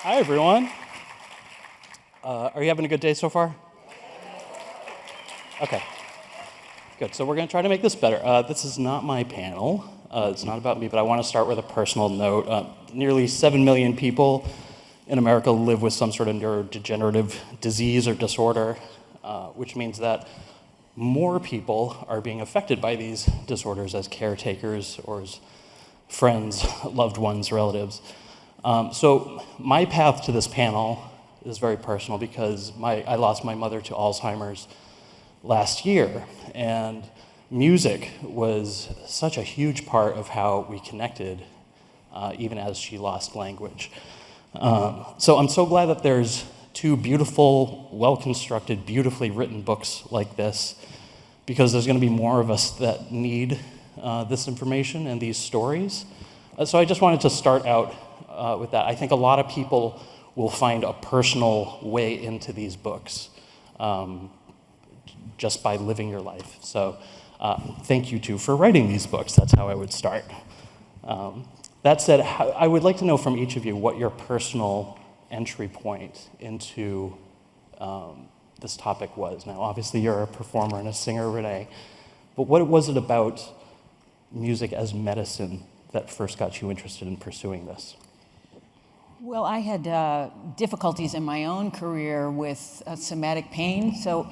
Hi, everyone. Are you having a good day so far? Okay, good. So we're going to try to make this better. This is not my panel. It's not about me, but I want to start with a personal note. Nearly 7 million people in America live with some sort of neurodegenerative disease or disorder, which means that more people are being affected by these disorders as caretakers or as friends, loved ones, relatives. So my path to this panel is very personal because I lost my mother to Alzheimer's last year, and music was such a huge part of how we connected, even as she lost language. So I'm so glad that there's two beautiful, well-constructed, beautifully written books like this, because there's going to be more of us that need this information and these stories. So I just wanted to start out with that. I think a lot of people will find a personal way into these books just by living your life. So thank you two for writing these books. That's how I would start. That said, I would like to know from each of you what your personal entry point into this topic was. Now, obviously, you're a performer and a singer, Renee, but what was it about music as medicine that first got you interested in pursuing this? Well, I had difficulties in my own career with somatic pain, so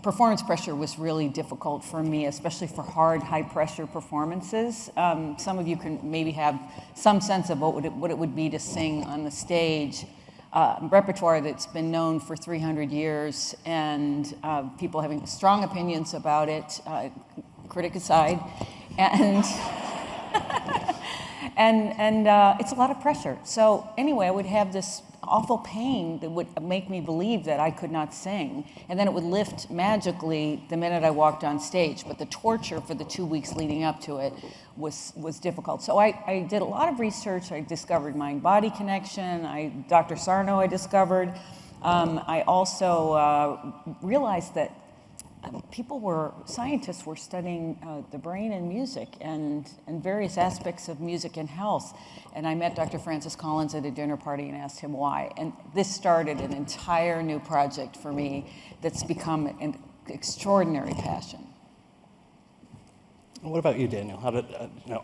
performance pressure was really difficult for me, especially for hard, high-pressure performances. Some of you can maybe have some sense of what it would be to sing on the stage. Repertoire that's been known for 300 years, and people having strong opinions about it, critic aside, and and it's a lot of pressure. So anyway, I would have this awful pain that would make me believe that I could not sing, and then it would lift magically the minute I walked on stage. But the torture for the 2 weeks leading up to it was difficult. So I did a lot of research. I discovered mind-body connection. Dr. Sarno I discovered. I also realized that scientists were studying the brain and music and various aspects of music and health. And I met Dr. Francis Collins at a dinner party and asked him why. And this started an entire new project for me that's become an extraordinary passion. What about you, Daniel? How did,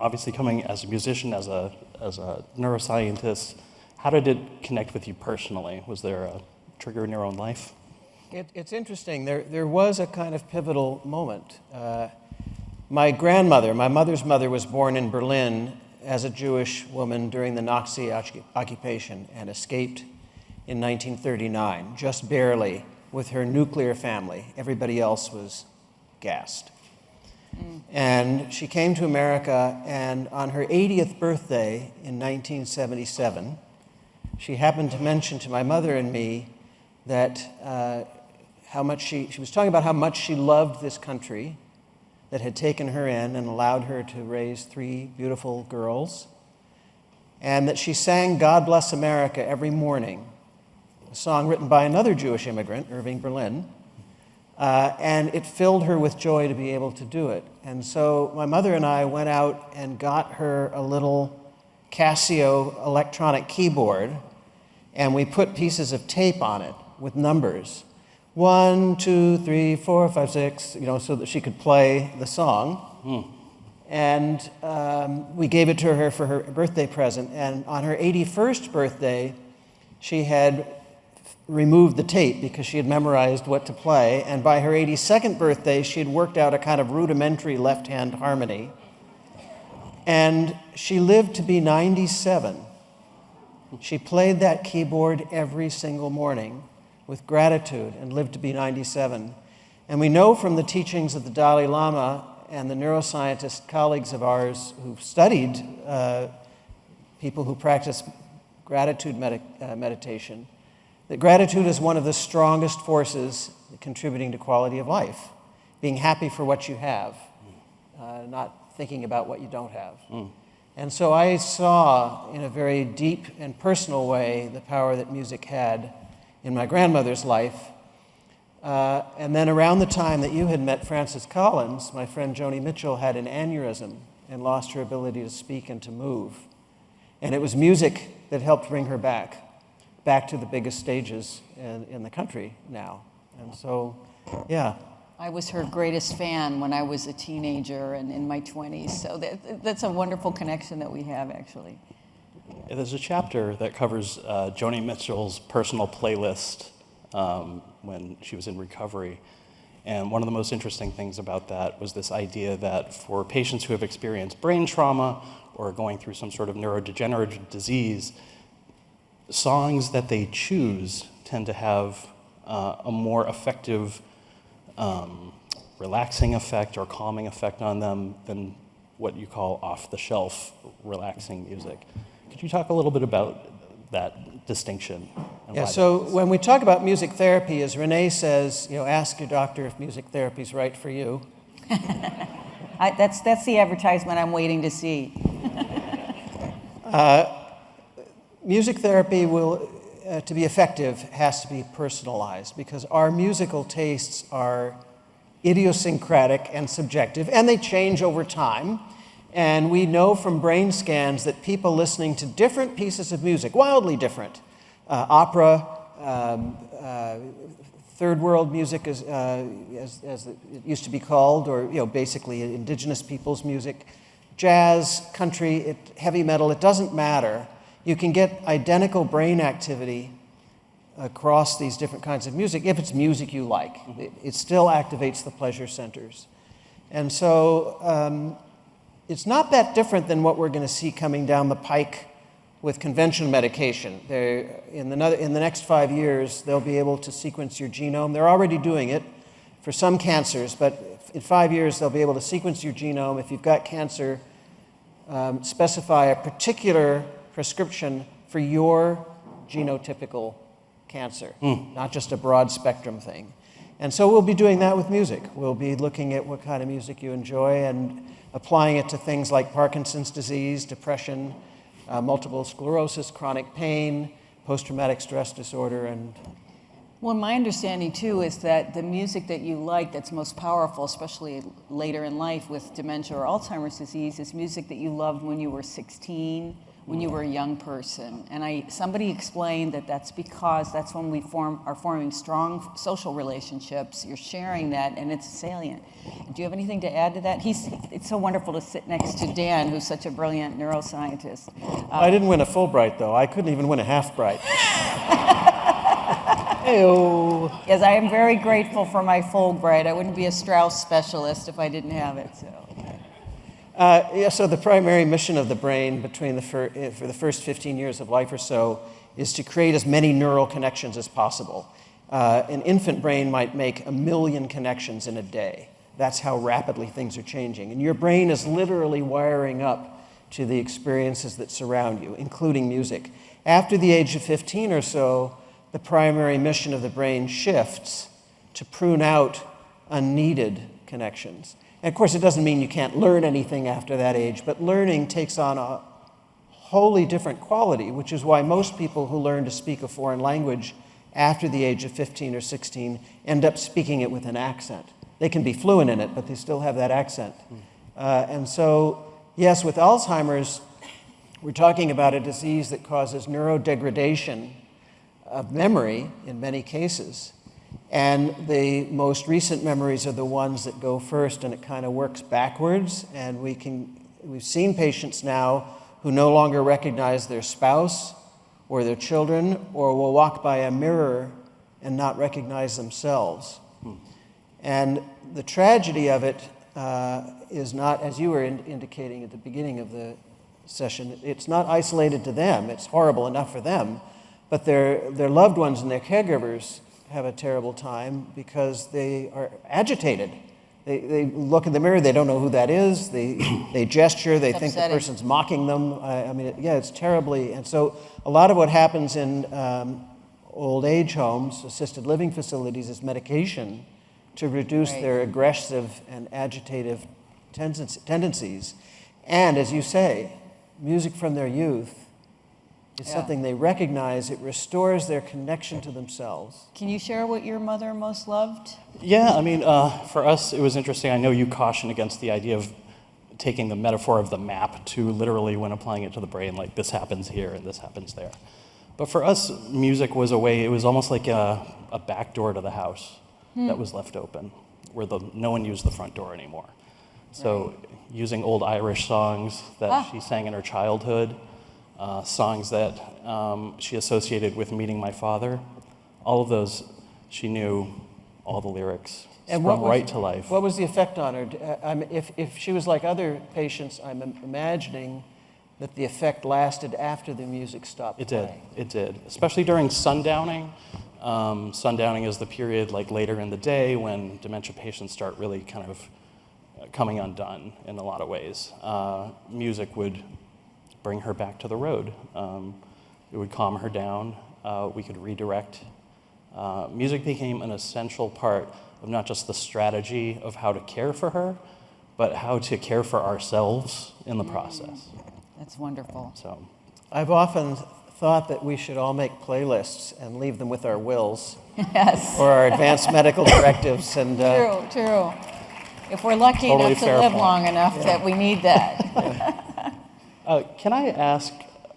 obviously coming as a musician, as a neuroscientist, how did it connect with you personally? Was there a trigger in your own life? It's interesting. There was a kind of pivotal moment. My grandmother, my mother's mother, was born in Berlin as a Jewish woman during the Nazi occupation and escaped in 1939, just barely, with her nuclear family. Everybody else was gassed. And she came to America, and on her 80th birthday in 1977, she happened to mention to my mother and me that how much she was talking about how much she loved this country that had taken her in and allowed her to raise 3 beautiful girls, and that she sang God Bless America every morning, a song written by another Jewish immigrant, Irving Berlin, and it filled her with joy to be able to do it. And so my mother and I went out and got her a little Casio electronic keyboard, and we put pieces of tape on it with numbers, 1, 2, 3, 4, 5, 6, so that she could play the song. And we gave it to her for her birthday present. And on her 81st birthday, she had removed the tape because she had memorized what to play. And by her 82nd birthday, she had worked out a kind of rudimentary left-hand harmony. And she lived to be 97. She played that keyboard every single morning with gratitude and lived to be 97. And we know from the teachings of the Dalai Lama and the neuroscientist colleagues of ours who've studied people who practice gratitude meditation, that gratitude is one of the strongest forces contributing to quality of life. Being happy for what you have, not thinking about what you don't have. And so I saw in a very deep and personal way the power that music had in my grandmother's life. And then around the time that you had met Francis Collins, my friend Joni Mitchell had an aneurysm and lost her ability to speak and to move. And it was music that helped bring her back to the biggest stages in the country now. And so, yeah. I was her greatest fan when I was a teenager and in my 20s, so that's a wonderful connection that we have, actually. There's a chapter that covers Joni Mitchell's personal playlist when she was in recovery. And one of the most interesting things about that was this idea that for patients who have experienced brain trauma or going through some sort of neurodegenerative disease, songs that they choose tend to have a more effective relaxing effect or calming effect on them than what you call off-the-shelf relaxing music. Could you talk a little bit about that distinction? Yeah, so when we talk about music therapy, as Renée says, ask your doctor if music therapy is right for you. That's the advertisement I'm waiting to see. Music therapy will, to be effective, has to be personalized because our musical tastes are idiosyncratic and subjective, and they change over time. And we know from brain scans that people listening to different pieces of music, wildly different, opera, third world music, as it used to be called, or basically indigenous people's music, jazz, country, heavy metal, it doesn't matter. You can get identical brain activity across these different kinds of music if it's music you like. It still activates the pleasure centers. And so it's not that different than what we're going to see coming down the pike with conventional medication. In the next 5 years, they'll be able to sequence your genome. They're already doing it for some cancers, but in 5 years, they'll be able to sequence your genome. If you've got cancer, specify a particular prescription for your genotypical cancer, not just a broad spectrum thing. And so we'll be doing that with music. We'll be looking at what kind of music you enjoy and applying it to things like Parkinson's disease, depression, multiple sclerosis, chronic pain, post-traumatic stress disorder, and well, my understanding too is that the music that you like that's most powerful, especially later in life with dementia or Alzheimer's disease, is music that you loved when you were 16, when you were a young person. And somebody explained that that's because that's when we are forming strong social relationships. You're sharing that, and it's salient. Do you have anything to add to that? It's so wonderful to sit next to Dan, who's such a brilliant neuroscientist. I didn't win a Fulbright, though. I couldn't even win a half-bright. Hey-o. Yes, I am very grateful for my Fulbright. I wouldn't be a Strauss specialist if I didn't have it. So the primary mission of the brain for the first 15 years of life or so is to create as many neural connections as possible. An infant brain might make 1 million connections in a day. That's how rapidly things are changing. And your brain is literally wiring up to the experiences that surround you, including music. After the age of 15 or so, the primary mission of the brain shifts to prune out unneeded connections. And of course, it doesn't mean you can't learn anything after that age, but learning takes on a wholly different quality, which is why most people who learn to speak a foreign language after the age of 15 or 16 end up speaking it with an accent. They can be fluent in it, but they still have that accent. And so, yes, with Alzheimer's, we're talking about a disease that causes neurodegradation of memory in many cases. And the most recent memories are the ones that go first, and it kind of works backwards. And we've seen patients now who no longer recognize their spouse or their children, or will walk by a mirror and not recognize themselves. And the tragedy of it is not, as you were indicating at the beginning of the session, it's not isolated to them. It's horrible enough for them, but their loved ones and their caregivers have a terrible time because they are agitated. They look in the mirror, they don't know who that is, they gesture, they think the person's mocking them. It's terribly, and so a lot of what happens in old age homes, assisted living facilities, is medication to reduce their aggressive and agitative tendencies. And as you say, music from their youth is something they recognize. It restores their connection to themselves. Can you share what your mother most loved? Yeah, for us, it was interesting. I know you caution against the idea of taking the metaphor of the map to literally when applying it to the brain, like this happens here and this happens there. But for us, music was a way, it was almost like a back door to the house that was left open, where no one used the front door anymore. So using old Irish songs that she sang in her childhood, songs that she associated with meeting my father, all of those, she knew all the lyrics, sprung right to life. What was the effect on her? If she was like other patients, I'm imagining that the effect lasted after the music stopped playing. It did, especially during sundowning. Sundowning is the period like later in the day when dementia patients start really kind of coming undone in a lot of ways. Music would bring her back to the road. It would calm her down. We could redirect. Music became an essential part of not just the strategy of how to care for her, but how to care for ourselves in the process. That's wonderful. So, I've often thought that we should all make playlists and leave them with our wills Yes. or our advanced medical directives. And True. If we're lucky Totally enough to fair live point. long enough that we need that. can I ask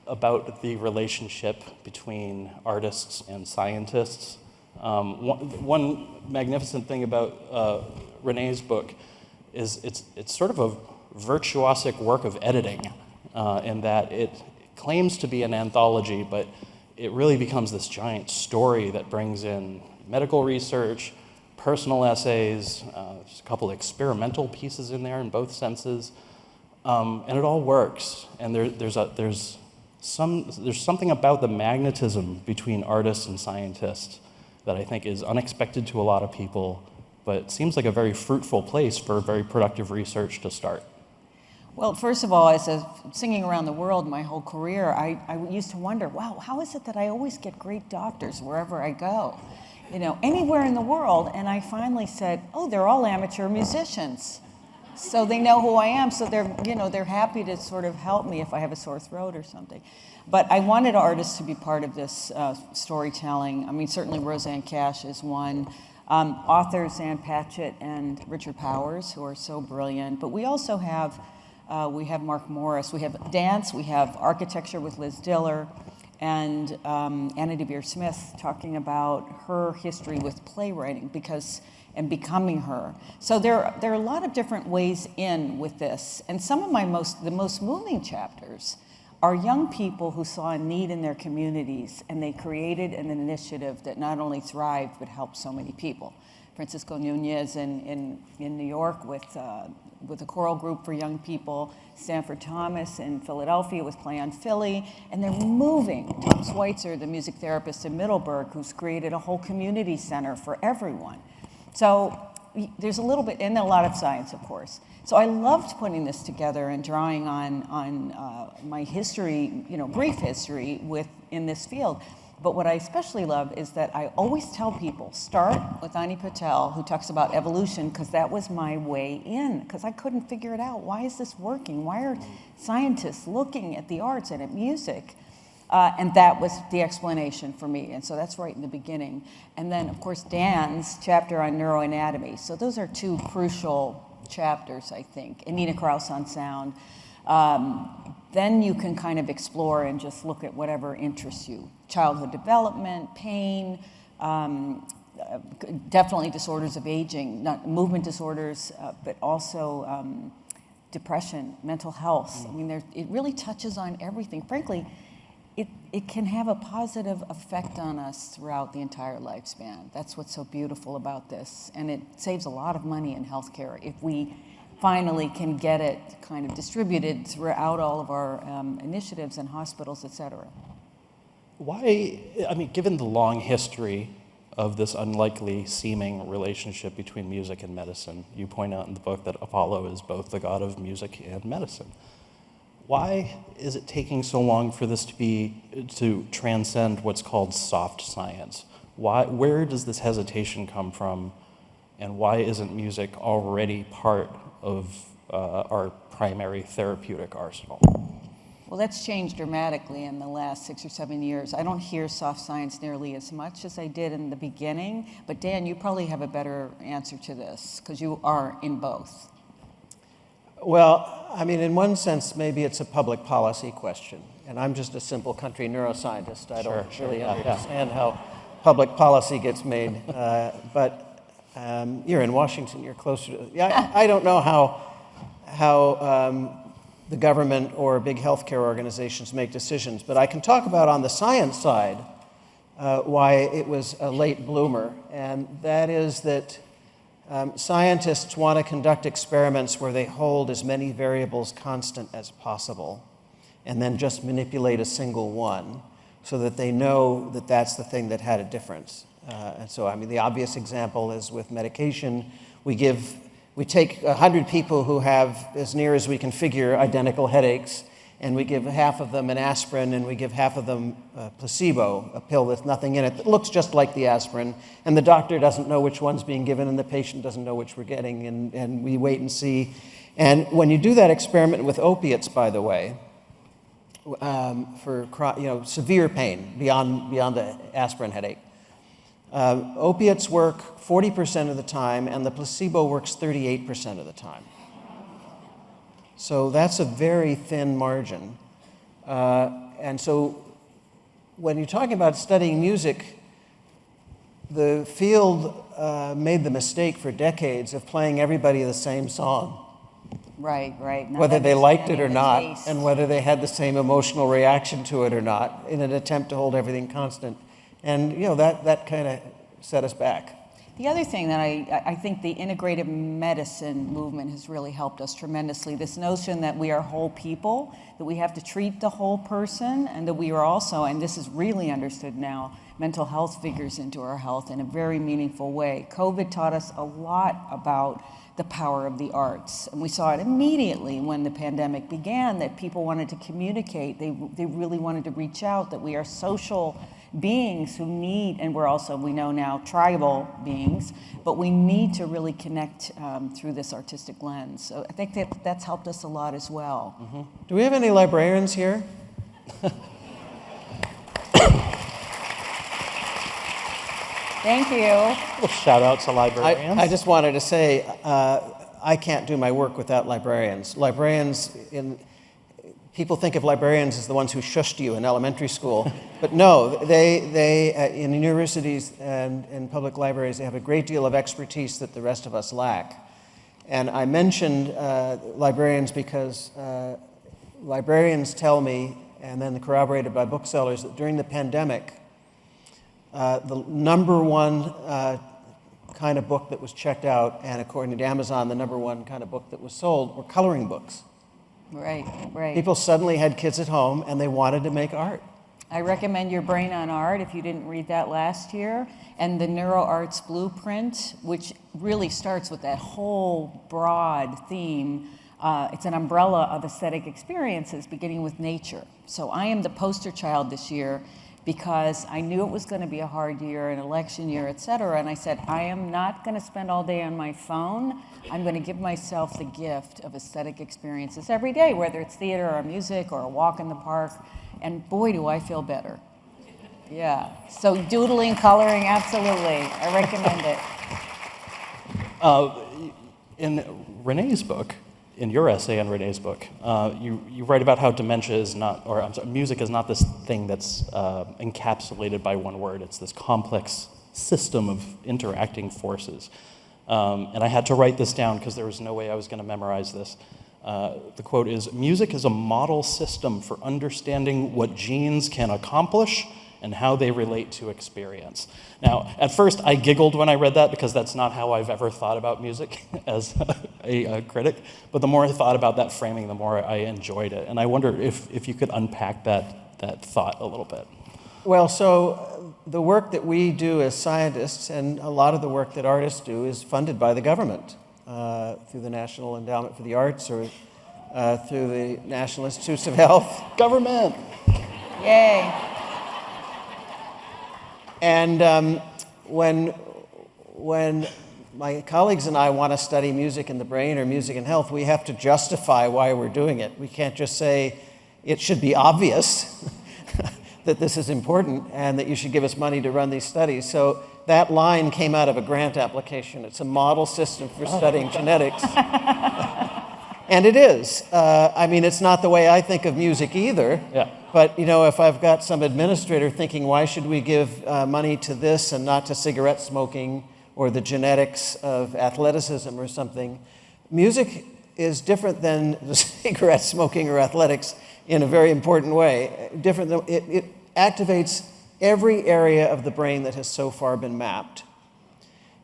about the relationship between artists and scientists? One magnificent thing about Renée's book is it's sort of a virtuosic work of editing, in that it claims to be an anthology, but it really becomes this giant story that brings in medical research, personal essays, just a couple of experimental pieces in there in both senses, and it all works. And there's something about the magnetism between artists and scientists that I think is unexpected to a lot of people, but seems like a very fruitful place for very productive research to start. Well, first of all, as singing around the world my whole career, I used to wonder, wow, how is it that I always get great doctors wherever I go? Anywhere in the world. And I finally said, oh, they're all amateur musicians. So they know who I am, so they're happy to sort of help me if I have a sore throat or something. But I wanted artists to be part of this storytelling. I mean, certainly Roseanne Cash is one. Authors Ann Patchett and Richard Powers, who are so brilliant. But we also have Mark Morris. We have dance. We have architecture with Liz Diller, and Anna DeVere Smith talking about her history with playwriting and becoming her. So there are a lot of different ways in with this. And some of the most moving chapters are young people who saw a need in their communities, and they created an initiative that not only thrived but helped so many people. Francisco Nunez in New York with a choral group for young people, Stanford Thomas in Philadelphia with Play on Philly, and they're moving. Tom Schweitzer, the music therapist in Middleburg, who's created a whole community center for everyone. So there's a little bit, and a lot of science, of course. So I loved putting this together and drawing on my history, brief history in this field. But what I especially love is that I always tell people, start with Ani Patel, who talks about evolution, because that was my way in, because I couldn't figure it out. Why is this working? Why are scientists looking at the arts and at music? And that was the explanation for me. And so that's right in the beginning. And then, of course, Dan's chapter on neuroanatomy. So those are two crucial chapters, I think. And Nina Kraus on sound. Then you can kind of explore and just look at whatever interests you. Childhood development, pain, definitely disorders of aging, not movement disorders, but also depression, mental health. I mean, it really touches on everything. Frankly, it can have a positive effect on us throughout the entire lifespan. That's what's so beautiful about this. And it saves a lot of money in healthcare if we finally can get it kind of distributed throughout all of our initiatives and hospitals, et cetera. Why, given the long history of this unlikely seeming relationship between music and medicine, you point out in the book that Apollo is both the god of music and medicine. Why is it taking so long for this to transcend what's called soft science? Where does this hesitation come from, and why isn't music already part of our primary therapeutic arsenal? Well, that's changed dramatically in the last 6 or 7 years. I don't hear soft science nearly as much as I did in the beginning, but Dan, you probably have a better answer to this, because you are in both. Well, I mean, in one sense, maybe it's a public policy question. And I'm just a simple country neuroscientist. I don't really understand how public policy gets made. But you're in Washington, you're closer to... Yeah, I don't know how the government or big healthcare organizations make decisions, but I can talk about on the science side why it was a late bloomer. And that is that scientists want to conduct experiments where they hold as many variables constant as possible and then just manipulate a single one so that they know that that's the thing that had a difference. And so, I mean, the obvious example is with medication. We take 100 people who have, as near as we can figure, identical headaches, and we give half of them an aspirin and we give half of them a placebo, a pill with nothing in it that looks just like the aspirin, and the doctor doesn't know which one's being given and the patient doesn't know which we're getting, and we wait and see. And when you do that experiment with opiates, by the way, for severe pain beyond the aspirin headache, opiates work 40% of the time and the placebo works 38% of the time. So that's a very thin margin. And so when you're talking about studying music, the field made the mistake for decades of playing everybody the same song. Right. Whether they liked it or not, and whether they had the same emotional reaction to it or not, in an attempt to hold everything constant. And that kind of set us back. The other thing that I think the integrative medicine movement has really helped us tremendously, this notion that we are whole people, that we have to treat the whole person, and that we are also, and this is really understood now, mental health figures into our health in a very meaningful way. COVID taught us a lot about the power of the arts. And we saw it immediately when the pandemic began, that people wanted to communicate. They really wanted to reach out, that we are social beings who need, and we're also, we know now, tribal beings, but we need to really connect through this artistic lens. So I think that's helped us a lot as well. Mm-hmm. Do we have any librarians here? Thank you. A little shout out to librarians. I just wanted to say, I can't do my work without librarians. People think of librarians as the ones who shushed you in elementary school, but no, they in universities and in public libraries, they have a great deal of expertise that the rest of us lack. And I mentioned librarians because librarians tell me, and then corroborated by booksellers, that during the pandemic, the number one kind of book that was checked out, and according to Amazon, the number one kind of book that was sold, were coloring books. Right. People suddenly had kids at home and they wanted to make art. I recommend Your Brain on Art if you didn't read that last year, and the NeuroArts Blueprint, which really starts with that whole broad theme. It's an umbrella of aesthetic experiences beginning with nature. So I am the poster child this year because I knew it was going to be a hard year, an election year, et cetera, and I said, I am not going to spend all day on my phone. I'm going to give myself the gift of aesthetic experiences every day, whether it's theater or music or a walk in the park, and boy, do I feel better. Yeah, so doodling, coloring, absolutely. I recommend it. In Renee's book, in your essay on Renee's book, you write about how dementia is not, or I'm sorry, music is not this thing that's encapsulated by one word. It's this complex system of interacting forces. And I had to write this down because there was no way I was going to memorize this. The quote is, "Music is a model system for understanding what genes can accomplish and how they relate to experience." Now, at first I giggled when I read that because that's not how I've ever thought about music as a critic. But the more I thought about that framing, the more I enjoyed it. And I wonder if you could unpack that thought a little bit. Well, so the work that we do as scientists and a lot of the work that artists do is funded by the government through the National Endowment for the Arts or through the National Institutes of Health. Government! Yay. And when my colleagues and I want to study music in the brain or music in health, we have to justify why we're doing it. We can't just say it should be obvious that this is important and that you should give us money to run these studies. So that line came out of a grant application. It's a model system for studying genetics. And it is. I mean, it's not the way I think of music either. Yeah. But, if I've got some administrator thinking, why should we give money to this and not to cigarette smoking or the genetics of athleticism or something, music is different than cigarette smoking or athletics in a very important way. Different than, it activates every area of the brain that has so far been mapped.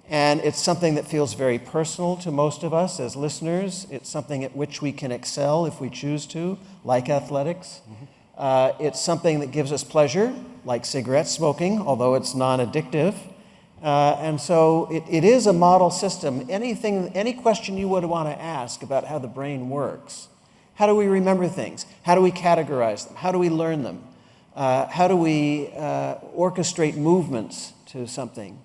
And it's something that feels very personal to most of us as listeners. It's something at which we can excel if we choose to, like athletics. It's something that gives us pleasure, like cigarette smoking, although it's non-addictive. And so it is a model system. Any question you would want to ask about how the brain works. How do we remember things? How do we categorize them? How do we learn them? How do we orchestrate movements to something?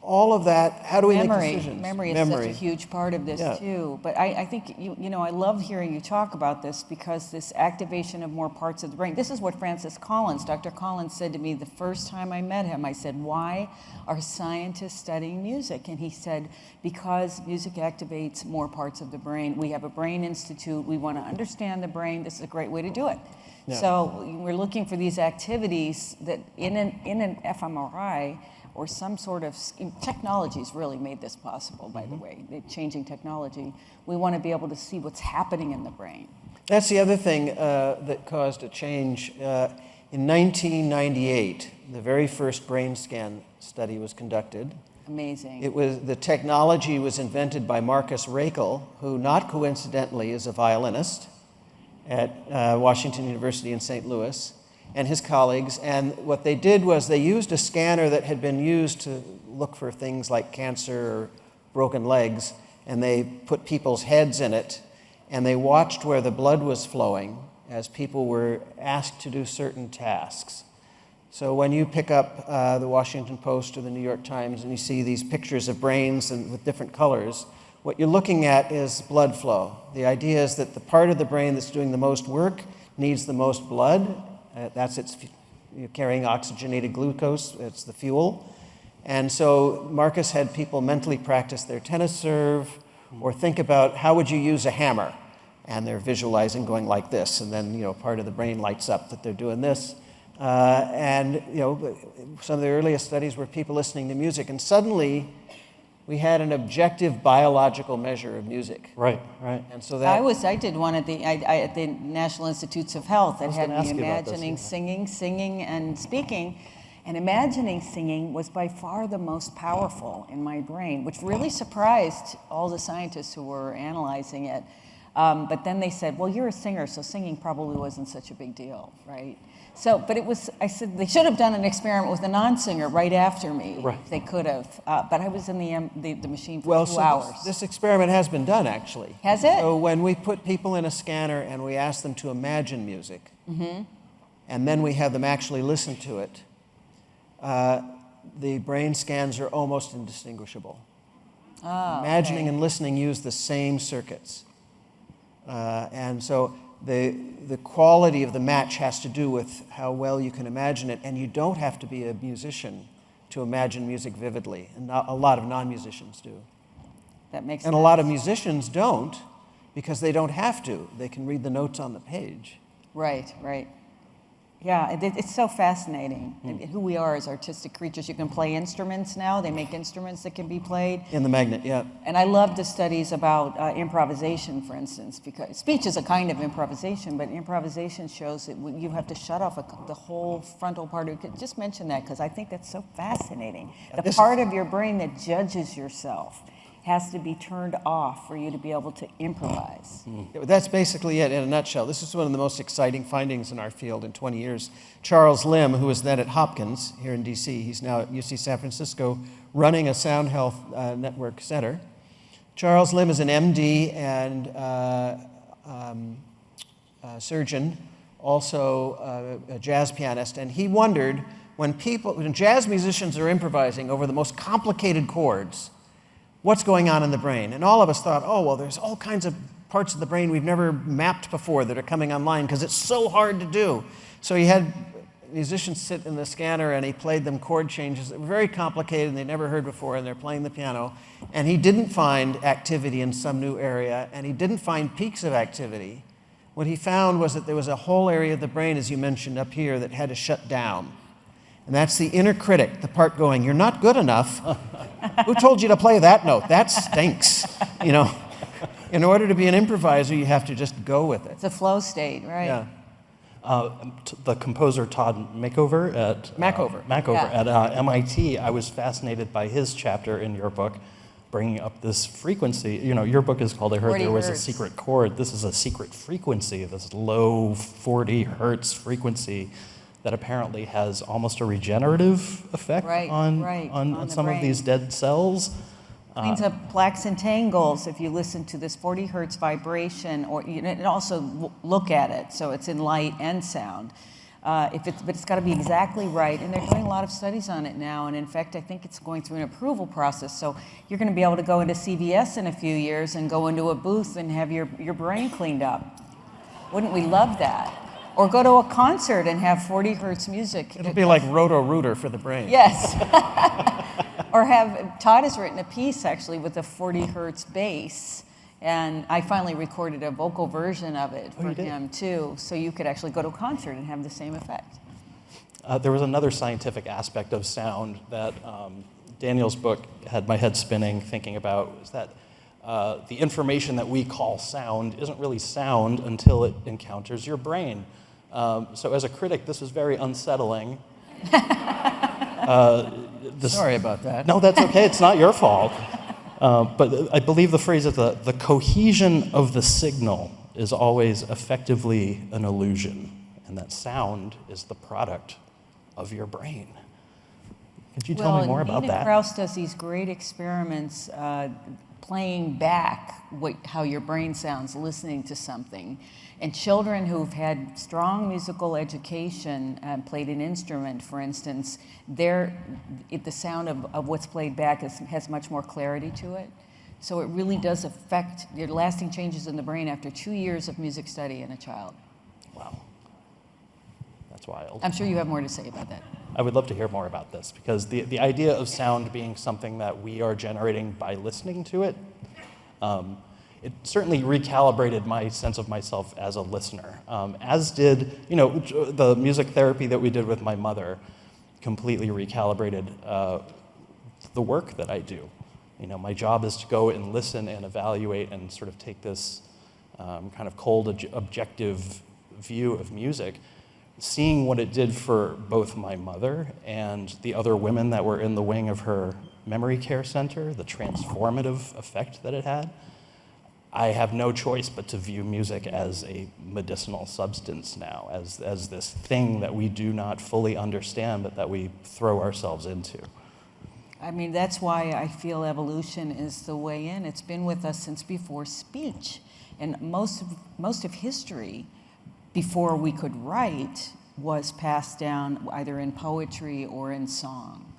All of that, how do we make decisions? Memory is such a huge part of this too. But I think, I love hearing you talk about this because this activation of more parts of the brain, this is what Dr. Collins said to me the first time I met him. I said, why are scientists studying music? And he said, because music activates more parts of the brain. We have a brain institute. We want to understand the brain. This is a great way to do it. Yeah. So we're looking for these activities that in an fMRI, or some sort of, technology's really made this possible, by the way, changing technology. We want to be able to see what's happening in the brain. That's the other thing that caused a change. In 1998, the very first brain scan study was conducted. Amazing. The technology was invented by Marcus Rakel, who not coincidentally is a violinist at Washington University in St. Louis, and his colleagues. And what they did was they used a scanner that had been used to look for things like cancer or broken legs, and they put people's heads in it, and they watched where the blood was flowing as people were asked to do certain tasks. So when you pick up the Washington Post or the New York Times and you see these pictures of brains and with different colors, what you're looking at is blood flow. The idea is that the part of the brain that's doing the most work needs the most blood. You're carrying oxygenated glucose, it's the fuel. And so Marcus had people mentally practice their tennis serve or think about how would you use a hammer? And they're visualizing going like this, and then part of the brain lights up that they're doing this. And some of the earliest studies were people listening to music, and suddenly we had an objective biological measure of music. Right. And so that I did one at the National Institutes of Health that had me imagining singing and speaking. And imagining singing was by far the most powerful in my brain, which really surprised all the scientists who were analyzing it. But then they said, well, you're a singer, so singing probably wasn't such a big deal, right? So, but I said, they should have done an experiment with a non-singer right after me. Right. They could have. But I was in the machine for 2 hours. This experiment has been done, actually. Has it? So when we put people in a scanner and we ask them to imagine music, and then we have them actually listen to it, the brain scans are almost indistinguishable. Imagining and listening use the same circuits. And so the quality of the match has to do with how well you can imagine it, and you don't have to be a musician to imagine music vividly, and a lot of non-musicians do. That makes sense. And a lot of musicians don't, because they don't have to. They can read the notes on the page. Right. Yeah, it's so fascinating who we are as artistic creatures. You can play instruments now. They make instruments that can be played. In the magnet, yeah. And I love the studies about improvisation, for instance, because speech is a kind of improvisation, but improvisation shows that you have to shut off the whole frontal part. Just mention that, because I think that's so fascinating. The part of your brain that judges yourself has to be turned off for you to be able to improvise. That's basically it in a nutshell. This is one of the most exciting findings in our field in 20 years. Charles Lim, who was then at Hopkins here in DC, he's now at UC San Francisco running a sound health network center. Charles Lim is an MD and surgeon, also a jazz pianist, and he wondered when jazz musicians are improvising over the most complicated chords, what's going on in the brain? And all of us thought, oh, well, there's all kinds of parts of the brain we've never mapped before that are coming online because it's so hard to do. So he had musicians sit in the scanner and he played them chord changes that were very complicated and they'd never heard before, and they're playing the piano. And he didn't find activity in some new area, and he didn't find peaks of activity. What he found was that there was a whole area of the brain, as you mentioned up here, that had to shut down. And that's the inner critic, the part going, "You're not good enough. Who told you to play that note? That stinks." You know, in order to be an improviser, you have to just go with it. It's a flow state, right? Yeah. The composer Todd Machover at MIT, I was fascinated by his chapter in your book, bringing up this frequency. You know, your book is called, I heard there was hertz. a secret chord. This is a secret frequency, this low 40 hertz frequency that apparently has almost a regenerative effect on some of brain. these dead cells. Cleans up plaques and tangles if you listen to this 40 hertz vibration, or and also look at it, so it's in light and sound. But it's got to be exactly right, and they're doing a lot of studies on it now, and in fact, I think it's going through an approval process, so you're going to be able to go into CVS in a few years and go into a booth and have your brain cleaned up. Wouldn't we love that? Or go to a concert and have 40 hertz music. It'll be like Roto-Rooter for the brain. Yes. Or Todd has written a piece actually with a 40 hertz bass, and I finally recorded a vocal version of it for him too, so you could actually go to a concert and have the same effect. There was another scientific aspect of sound that Daniel's book had my head spinning, thinking about, is that the information that we call sound isn't really sound until it encounters your brain. So as a critic, this is very unsettling. Sorry about that. No, that's okay. It's not your fault. But I believe the phrase is the cohesion of the signal is always effectively an illusion, and that sound is the product of your brain. Could you tell me more about that? Krauss does these great experiments playing back how your brain sounds listening to something. And children who've had strong musical education, played an instrument, for instance, the sound of what's played back has much more clarity to it. So it really does affect your lasting changes in the brain after 2 years of music study in a child. Wow. That's wild. I'm sure you have more to say about that. I would love to hear more about this, because the idea of sound being something that we are generating by listening to it, it certainly recalibrated my sense of myself as a listener, as did, the music therapy that we did with my mother completely recalibrated the work that I do. My job is to go and listen and evaluate and sort of take this kind of cold, objective view of music, seeing what it did for both my mother and the other women that were in the wing of her memory care center, the transformative effect that it had. I have no choice but to view music as a medicinal substance now, as this thing that we do not fully understand, but that we throw ourselves into. I mean, that's why I feel evolution is the way in. It's been with us since before speech. And most of history, before we could write, was passed down either in poetry or in song.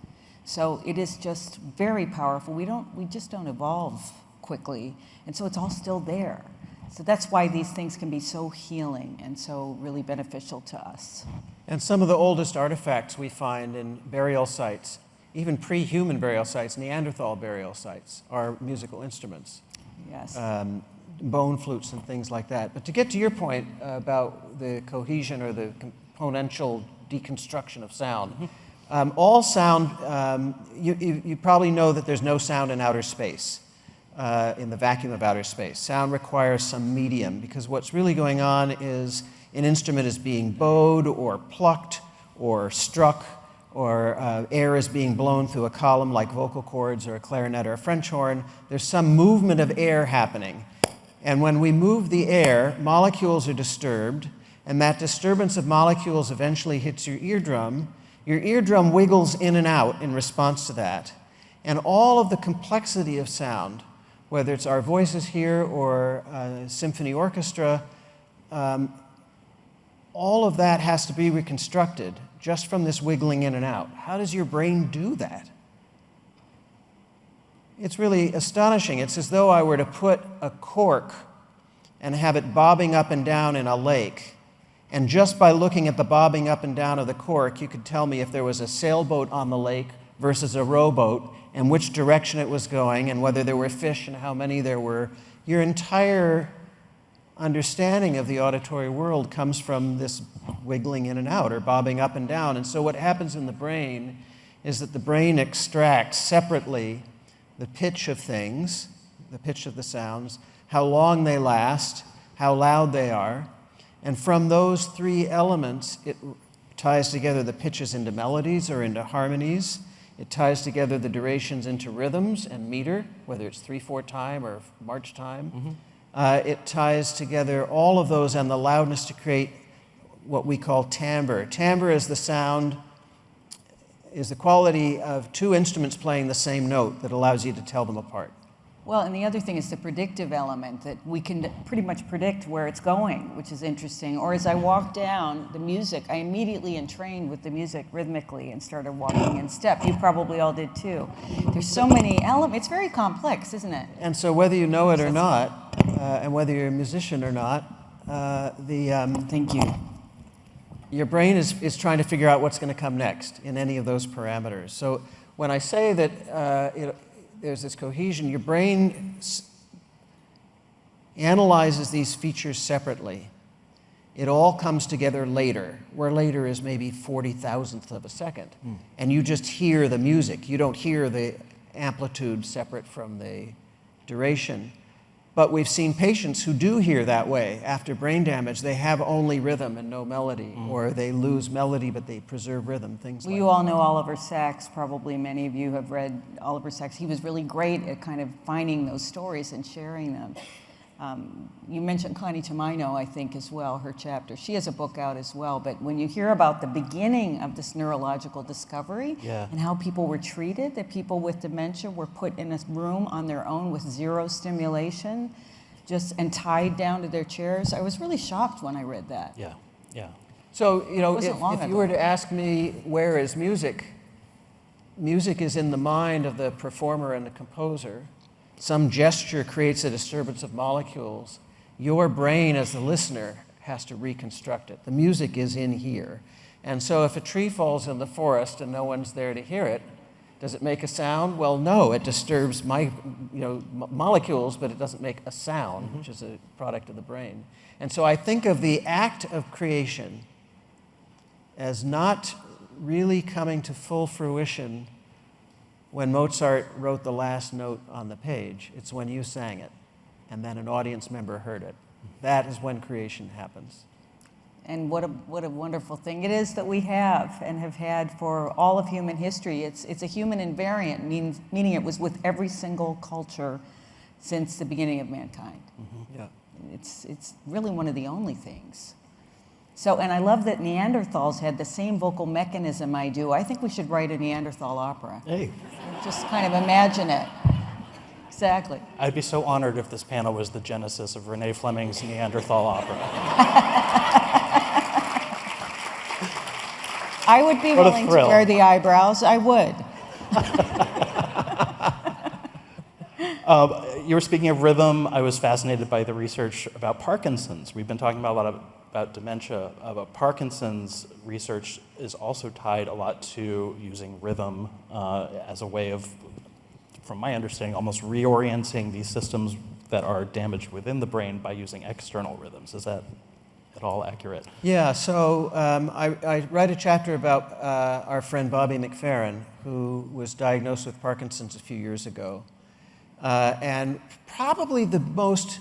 So it is just very powerful. We just don't evolve quickly, and so it's all still there. So that's why these things can be so healing and so really beneficial to us. And some of the oldest artifacts we find in burial sites, even pre-human burial sites, Neanderthal burial sites, are musical instruments. Yes. Bone flutes and things like that. But to get to your point about the cohesion or the componential deconstruction of sound, all sound, you probably know that there's no sound in outer space, in the vacuum of outer space. Sound requires some medium, because what's really going on is an instrument is being bowed or plucked or struck, or air is being blown through a column like vocal cords or a clarinet or a French horn. There's some movement of air happening. And when we move the air, molecules are disturbed, and that disturbance of molecules eventually hits your eardrum. Your eardrum wiggles in and out in response to that. And all of the complexity of sound, whether it's our voices here or a symphony orchestra, all of that has to be reconstructed just from this wiggling in and out. How does your brain do that? It's really astonishing. It's as though I were to put a cork and have it bobbing up and down in a lake, And just by looking at the bobbing up and down of the cork, you could tell me if there was a sailboat on the lake versus a rowboat, and which direction it was going, and whether there were fish and how many there were. Your entire understanding of the auditory world comes from this wiggling in and out or bobbing up and down. And so what happens in the brain is that the brain extracts separately the pitch of things, the pitch of the sounds, how long they last, how loud they are. And from those three elements, it ties together the pitches into melodies or into harmonies. It ties together the durations into rhythms and meter, whether it's 3/4 time or march time. It ties together all of those and the loudness to create what we call timbre. Timbre is the sound, is the quality of two instruments playing the same note that allows you to tell them apart. Well, and the other thing is the predictive element, that we can pretty much predict where it's going, which is interesting. Or as I walk down the music, I immediately entrained with the music rhythmically and started walking in step. You probably all did too. There's so many elements. It's very complex, isn't it? And so whether you know it or not, and whether you're a musician or not, Thank you. your brain is trying to figure out what's going to come next in any of those parameters. So when I say that there's this cohesion, your brain analyzes these features separately. It all comes together later, where later is maybe 40,000th of a second. And you just hear the music. You don't hear the amplitude separate from the duration. But we've seen patients who do hear that way after brain damage. They have only rhythm and no melody, or they lose melody but they preserve rhythm, things like that. You all know Oliver Sacks, probably many of you have read Oliver Sacks. He was really great at kind of finding those stories and sharing them. You mentioned Connie Tomino, I think, as well, her chapter. She has a book out as well, but when you hear about the beginning of this neurological discovery and how people were treated, that people with dementia were put in a room on their own with zero stimulation, and tied down to their chairs, I was really shocked when I read that. Yeah. So, if you were to ask me, where is music? Music is in the mind of the performer and the composer. Some gesture creates a disturbance of molecules. Your brain, as the listener, has to reconstruct it. The music is in here. And so if a tree falls in the forest and no one's there to hear it, does it make a sound? Well, no, it disturbs molecules, but it doesn't make a sound, which is a product of the brain. And so I think of the act of creation as not really coming to full fruition when Mozart wrote the last note on the page. It's when you sang it, and then an audience member heard it. That is when creation happens. And what a wonderful thing it is that we have and have had for all of human history. It's a human invariant, meaning it was with every single culture since the beginning of mankind. Yeah. It's really one of the only things. So, and I love that Neanderthals had the same vocal mechanism I do. I think we should write a Neanderthal opera. Hey. Just kind of imagine it. Exactly. I'd be so honored if this panel was the genesis of Renée Fleming's Neanderthal opera. I would be willing to wear the eyebrows. I would. You were speaking of rhythm. I was fascinated by the research about Parkinson's. We've been talking about a lot about dementia, but Parkinson's research is also tied a lot to using rhythm as a way of, from my understanding, almost reorienting these systems that are damaged within the brain by using external rhythms. Is that at all accurate? Yeah, so I write a chapter about our friend Bobby McFerrin, who was diagnosed with Parkinson's a few years ago. And probably the most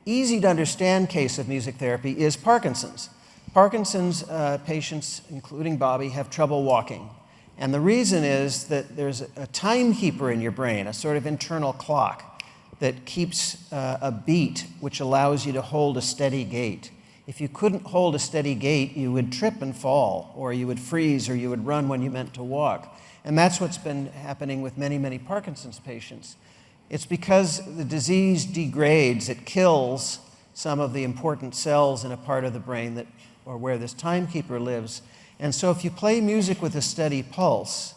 easy to understand case of music therapy is Parkinson's. Parkinson's patients, including Bobby, have trouble walking. And the reason is that there's a timekeeper in your brain, a sort of internal clock that keeps a beat, which allows you to hold a steady gait. If you couldn't hold a steady gait, you would trip and fall, or you would freeze, or you would run when you meant to walk. And that's what's been happening with many, many Parkinson's patients. It's because the disease degrades, it kills some of the important cells in a part of the brain or where this timekeeper lives. And so if you play music with a steady pulse,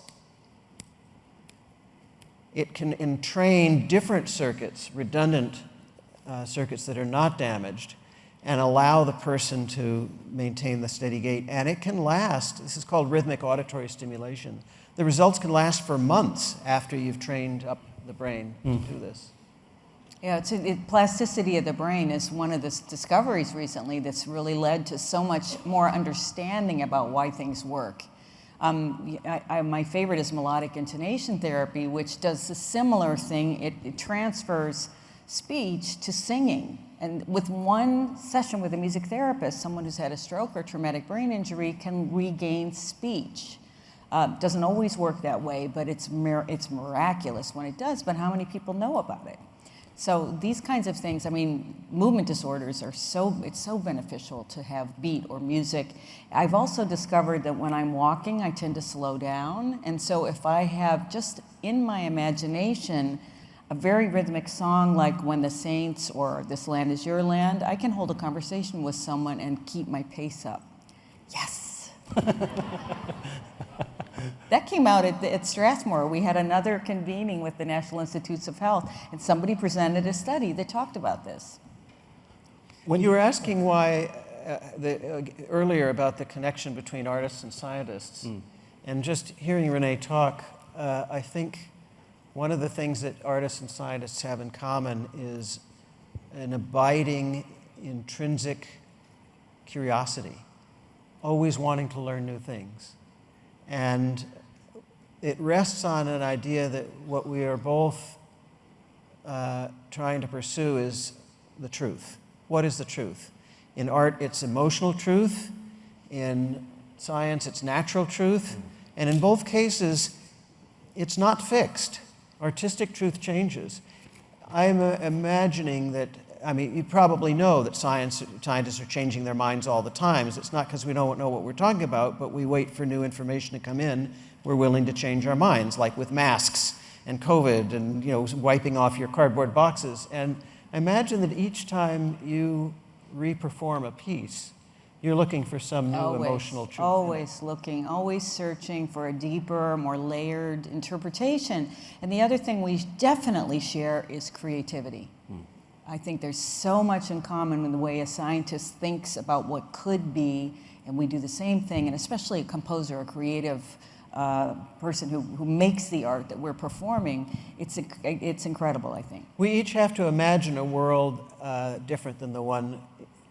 it can entrain different circuits, redundant circuits that are not damaged. and allow the person to maintain the steady gait. And it can last. This is called rhythmic auditory stimulation. The results can last for months after you've trained up the brain to do this. Yeah, plasticity of the brain is one of the discoveries recently that's really led to so much more understanding about why things work. My favorite is melodic intonation therapy, which does a similar thing. It transfers speech to singing. And with one session with a music therapist, someone who's had a stroke or traumatic brain injury can regain speech. Doesn't always work that way, but it's miraculous when it does. But how many people know about it? So these kinds of things, I mean, movement disorders it's so beneficial to have beat or music. I've also discovered that when I'm walking, I tend to slow down. And so if I have just in my imagination a very rhythmic song like When the Saints or This Land Is Your Land, I can hold a conversation with someone and keep my pace up. Yes. That came out at Strathmore. We had another convening with the National Institutes of Health, and somebody presented a study that talked about this. When you were asking why earlier about the connection between artists and scientists, and just hearing Renée talk, I think one of the things that artists and scientists have in common is an abiding, intrinsic curiosity, always wanting to learn new things. And it rests on an idea that what we are both trying to pursue is the truth. What is the truth? In art, it's emotional truth. In science, it's natural truth. And in both cases, it's not fixed. Artistic truth changes. I'm imagining that, I mean, you probably know that scientists are changing their minds all the time. It's not because we don't know what we're talking about, but we wait for new information to come in. We're willing to change our minds, like with masks and COVID and wiping off your cardboard boxes. And I imagine that each time you re-perform a piece, you're looking for some new emotional truth. Always looking, always searching for a deeper, more layered interpretation. And the other thing we definitely share is creativity. I think there's so much in common in the way a scientist thinks about what could be, and we do the same thing, and especially a composer, a creative person who makes the art that we're performing. It's incredible, I think. We each have to imagine a world different than the one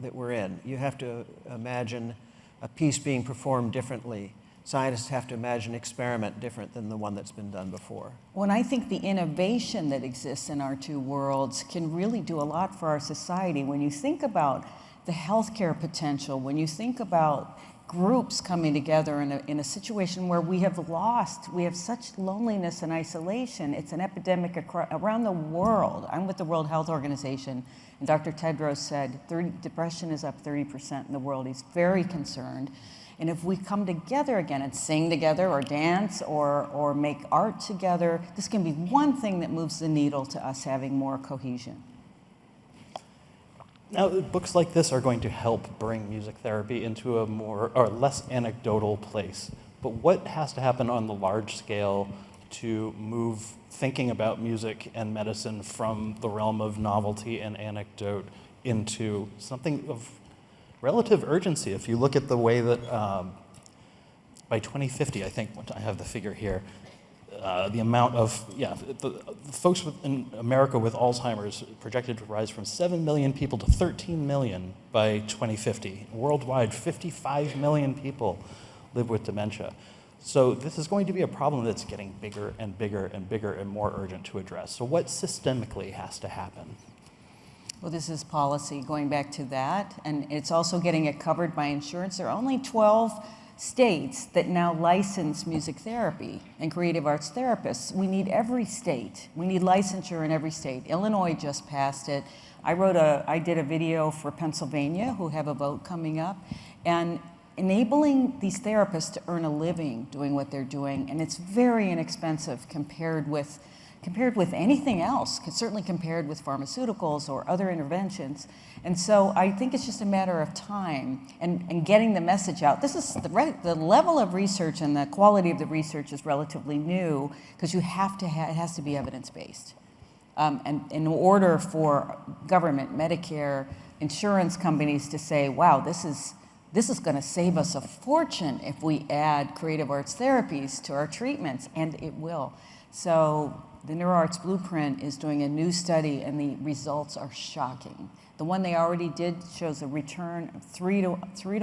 that we're in. You have to imagine a piece being performed differently. Scientists have to imagine an experiment different than the one that's been done before. Well, I think the innovation that exists in our two worlds can really do a lot for our society. When you think about the healthcare potential, when you think about groups coming together in a situation where we have such loneliness and isolation. It's an epidemic around the world. I'm with the World Health Organization, and Dr. Tedros said depression is up 30% in the world. He's very concerned. And if we come together again and sing together or dance or make art together, this can be one thing that moves the needle to us having more cohesion. Now, books like this are going to help bring music therapy into a more or less anecdotal place. But what has to happen on the large scale to move thinking about music and medicine from the realm of novelty and anecdote into something of relative urgency? If you look at the way that by 2050, I think I have the figure here, the amount of, the folks in America with Alzheimer's projected to rise from 7 million people to 13 million by 2050. Worldwide, 55 million people live with dementia. So this is going to be a problem that's getting bigger and bigger and bigger and more urgent to address. So what systemically has to happen? Well, this is policy, going back to that, and it's also getting it covered by insurance. There are only 12 states that now license music therapy and creative arts therapists. We need every state. We need licensure in every state. Illinois just passed it. I did a video for Pennsylvania, who have a vote coming up, and enabling these therapists to earn a living doing what they're doing, and it's very inexpensive compared with anything else, certainly compared with pharmaceuticals or other interventions. And so I think it's just a matter of time and getting the message out. This is the level of research and the quality of the research is relatively new because it has to be evidence-based. And in order for government, Medicare, insurance companies to say, wow, this is going to save us a fortune if we add creative arts therapies to our treatments, and it will. So the NeuroArts Blueprint is doing a new study, and the results are shocking. The one they already did shows a return of 3 to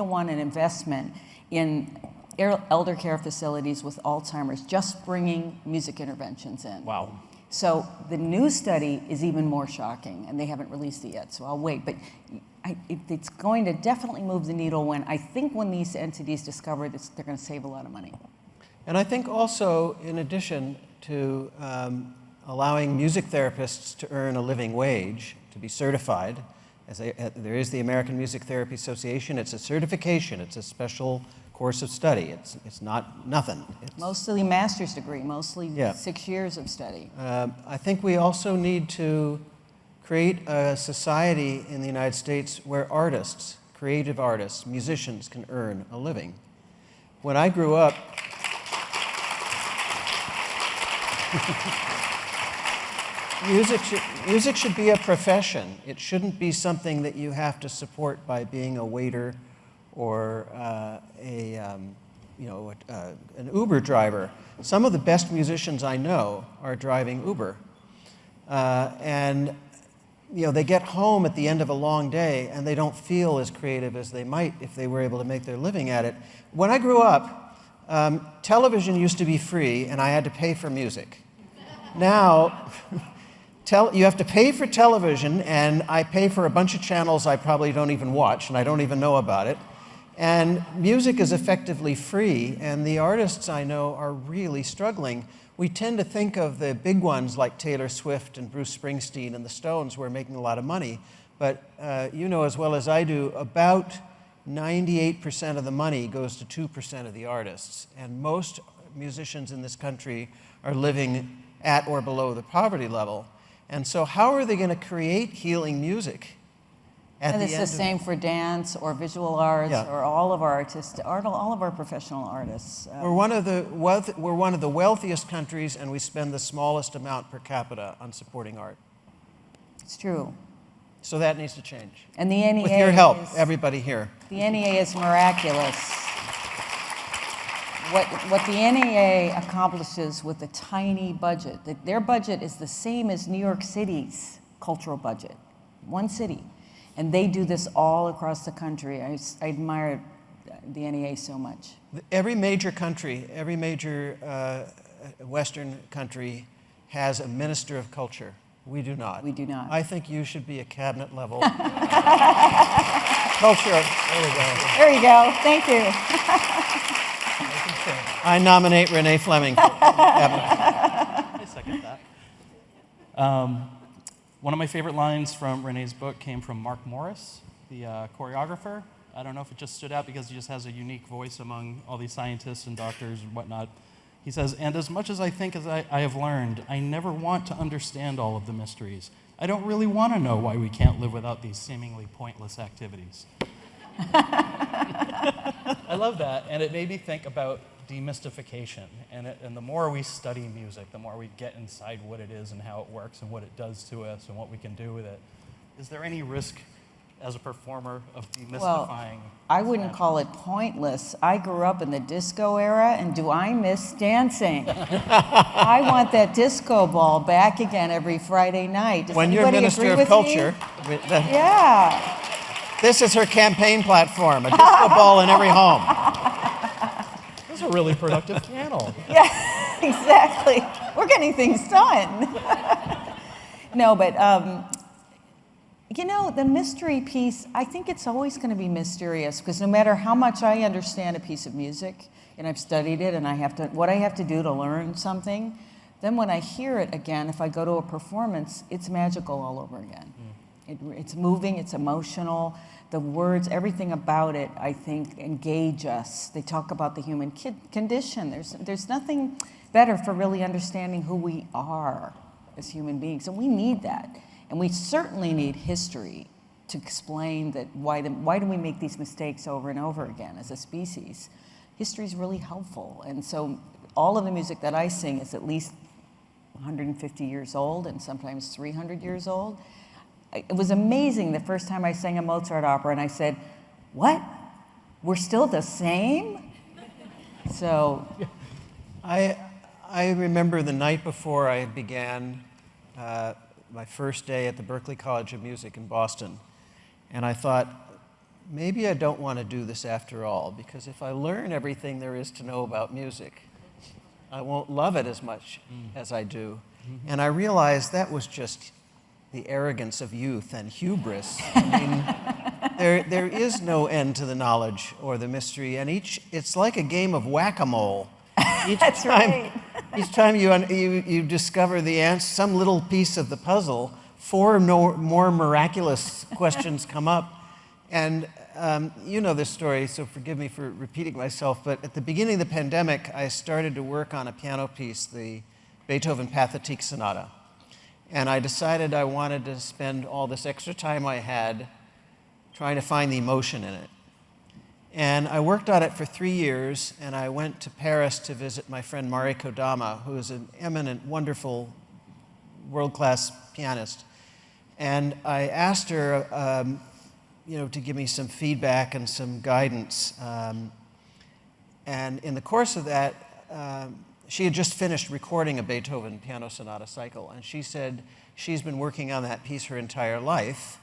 1 in investment in elder care facilities with Alzheimer's, just bringing music interventions in. Wow. So the new study is even more shocking, and they haven't released it yet, so I'll wait. But it's going to definitely move the needle when these entities discover that they're going to save a lot of money. And I think also, in addition to allowing music therapists to earn a living wage, to be certified, there is the American Music Therapy Association. It's a certification. It's a special course of study. It's not nothing. It's mostly master's degree, mostly Yeah. 6 years of study. I think we also need to create a society in the United States where artists, creative artists, musicians can earn a living. When I grew up, music should be a profession. It shouldn't be something that you have to support by being a waiter or an Uber driver. Some of the best musicians I know are driving Uber. And they get home at the end of a long day and they don't feel as creative as they might if they were able to make their living at it. When I grew up, television used to be free and I had to pay for music. Now, you have to pay for television, and I pay for a bunch of channels I probably don't even watch, and I don't even know about it. And music is effectively free, and the artists I know are really struggling. We tend to think of the big ones like Taylor Swift and Bruce Springsteen and the Stones who are making a lot of money, but you know as well as I do, about 98% of the money goes to 2% of the artists, and most musicians in this country are living at or below the poverty level. And so how are they going to create healing music? And it's the same for dance or visual arts or all of our artists, all of our professional artists. We're one of the wealthiest countries, and we spend the smallest amount per capita on supporting art. It's true. So that needs to change. And the NEA with your help, everybody here. The NEA is miraculous. What the NEA accomplishes with a tiny budget, their budget is the same as New York City's cultural budget, one city. And they do this all across the country. I admire the NEA so much. Every major country, every major Western country has a minister of culture. We do not. We do not. I think you should be a cabinet level. Culture. There we go. There you go. Thank you. I nominate Renée Fleming for cabinet. I second that. One of my favorite lines from Renée's book came from Mark Morris, the choreographer. I don't know if it just stood out because he just has a unique voice among all these scientists and doctors and whatnot. He says, "And as much as I think as I have learned, I never want to understand all of the mysteries. I don't really want to know why we can't live without these seemingly pointless activities." I love that, and it made me think about demystification. And the more we study music, the more we get inside what it is and how it works and what it does to us and what we can do with it. Is there any risk as a performer of demystifying? Well, I wouldn't call it pointless. I grew up in the disco era, and do I miss dancing? I want that disco ball back again every Friday night. Does when you're anybody Minister agree of with Culture, me? Yeah. This is her campaign platform, a disco ball in every home. That's a really productive channel. Yeah, exactly. We're getting things done. No, but the mystery piece, I think it's always going to be mysterious, because no matter how much I understand a piece of music, and I've studied it, and what I have to do to learn something, then when I hear it again, if I go to a performance, it's magical all over again. It's moving, it's emotional. The words, everything about it, I think, engage us. They talk about the human condition. There's nothing better for really understanding who we are as human beings, and we need that. And we certainly need history to explain that why do we make these mistakes over and over again as a species. History is really helpful, and so all of the music that I sing is at least 150 years old and sometimes 300 years old. it was amazing the first time I sang a Mozart opera, and I said, "What? We're still the same?" So, I remember the night before I began my first day at the Berklee College of Music in Boston, and I thought, maybe I don't want to do this after all, because if I learn everything there is to know about music, I won't love it as much as I do. And I realized that was just the arrogance of youth and hubris. I mean, there is no end to the knowledge or the mystery, and it's like a game of whack-a-mole. that's right. Each time you discover the answer, some little piece of the puzzle, four more miraculous questions come up. And you know this story, so forgive me for repeating myself, but at the beginning of the pandemic, I started to work on a piano piece, the Beethoven Pathetique Sonata. And I decided I wanted to spend all this extra time I had trying to find the emotion in it. And I worked on it for 3 years, and I went to Paris to visit my friend Mari Kodama, who is an eminent, wonderful, world-class pianist. And I asked her, to give me some feedback and some guidance. And in the course of that, she had just finished recording a Beethoven piano sonata cycle, and she said she's been working on that piece her entire life.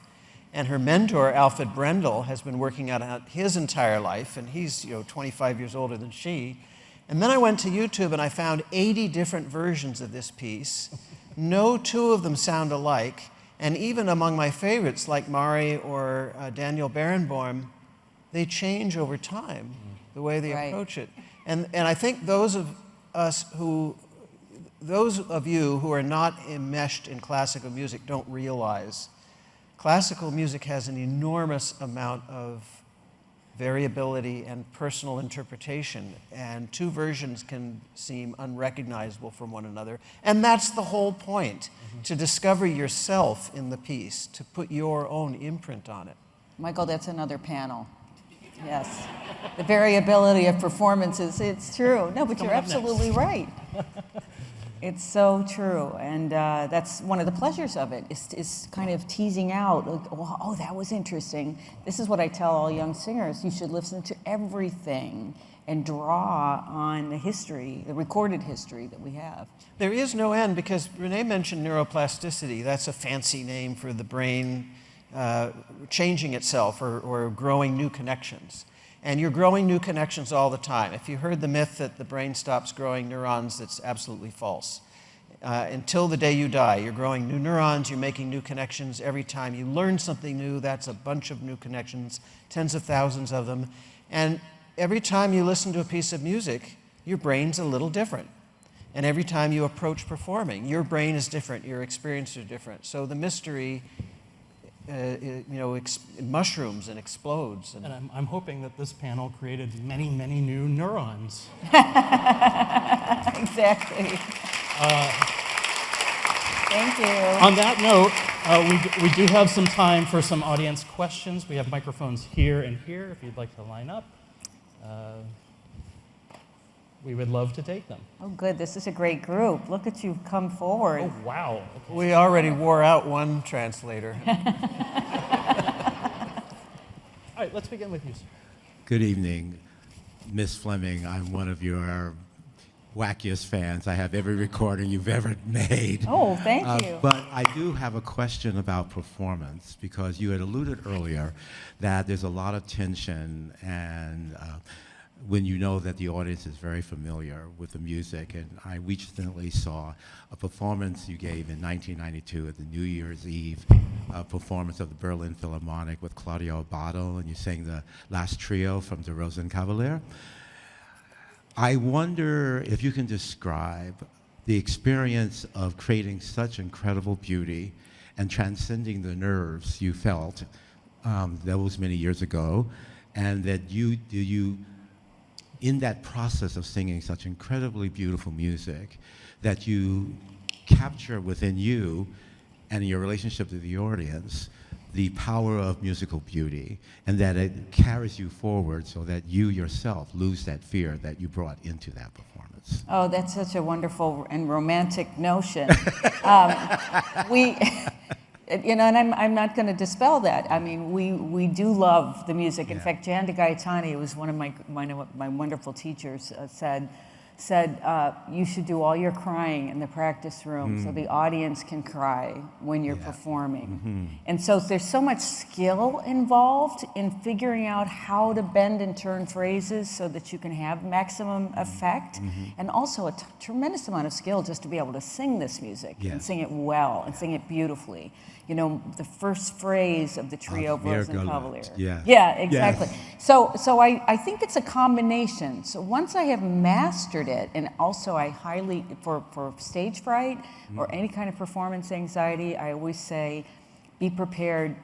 And her mentor, Alfred Brendel, has been working on it his entire life, and he's 25 years older than she. And then I went to YouTube and I found 80 different versions of this piece. No two of them sound alike, and even among my favorites, like Mari or Daniel Barenboim, they change over time, the way they approach it. And I think those of you who are not enmeshed in classical music don't realize classical music has an enormous amount of variability and personal interpretation, and two versions can seem unrecognizable from one another. And that's the whole point, to discover yourself in the piece, to put your own imprint on it. Michael, that's another panel. Yes. The variability of performances, it's true. No, but you're absolutely right. It's so true, and that's one of the pleasures of it, is kind of teasing out, like, oh, that was interesting. This is what I tell all young singers. You should listen to everything and draw on the history, the recorded history that we have. There is no end, because Renée mentioned neuroplasticity. That's a fancy name for the brain changing itself or growing new connections. And you're growing new connections all the time. If you heard the myth that the brain stops growing neurons, that's absolutely false. Until the day you die, you're growing new neurons, you're making new connections. Every time you learn something new, that's a bunch of new connections, tens of thousands of them. And every time you listen to a piece of music, your brain's a little different. And every time you approach performing, your brain is different, your experiences are different. So the mystery mushrooms and explodes. And I'm hoping that this panel created many, many new neurons. Exactly. Thank you. On that note, we do have some time for some audience questions. We have microphones here and here if you'd like to line up. We would love to take them. Oh, good. This is a great group. Look at you come forward. Oh, wow. Okay. We already wore out one translator. All right, let's begin with you, sir. Good evening, Miss Fleming. I'm one of your wackiest fans. I have every recording you've ever made. Oh, thank you. But I do have a question about performance, because you had alluded earlier that there's a lot of tension and when you know that the audience is very familiar with the music. And I recently saw a performance you gave in 1992 at the New Year's Eve performance of the Berlin Philharmonic with Claudio Abbado, and you sang the last trio from the Rosenkavalier. I wonder if you can describe the experience of creating such incredible beauty and transcending the nerves you felt that was many years ago, and that you in that process of singing such incredibly beautiful music, that you capture within you and in your relationship to the audience the power of musical beauty, and that it carries you forward so that you yourself lose that fear that you brought into that performance. Oh, that's such a wonderful and romantic notion. You know, and I'm not going to dispel that. I mean, we do love the music. In Yeah. fact, Jan de Gaetani, who was one of my wonderful teachers, said you should do all your crying in the practice room so the audience can cry when you're performing. And so there's so much skill involved in figuring out how to bend and turn phrases so that you can have maximum effect, and also a tremendous amount of skill just to be able to sing this music and sing it well and sing it beautifully. You know, the first phrase of the trio Voz and Cavalier. Yeah, exactly. Yes. So I think it's a combination. So once I have mastered it, and also I highly, for stage fright or any kind of performance anxiety, I always say, be prepared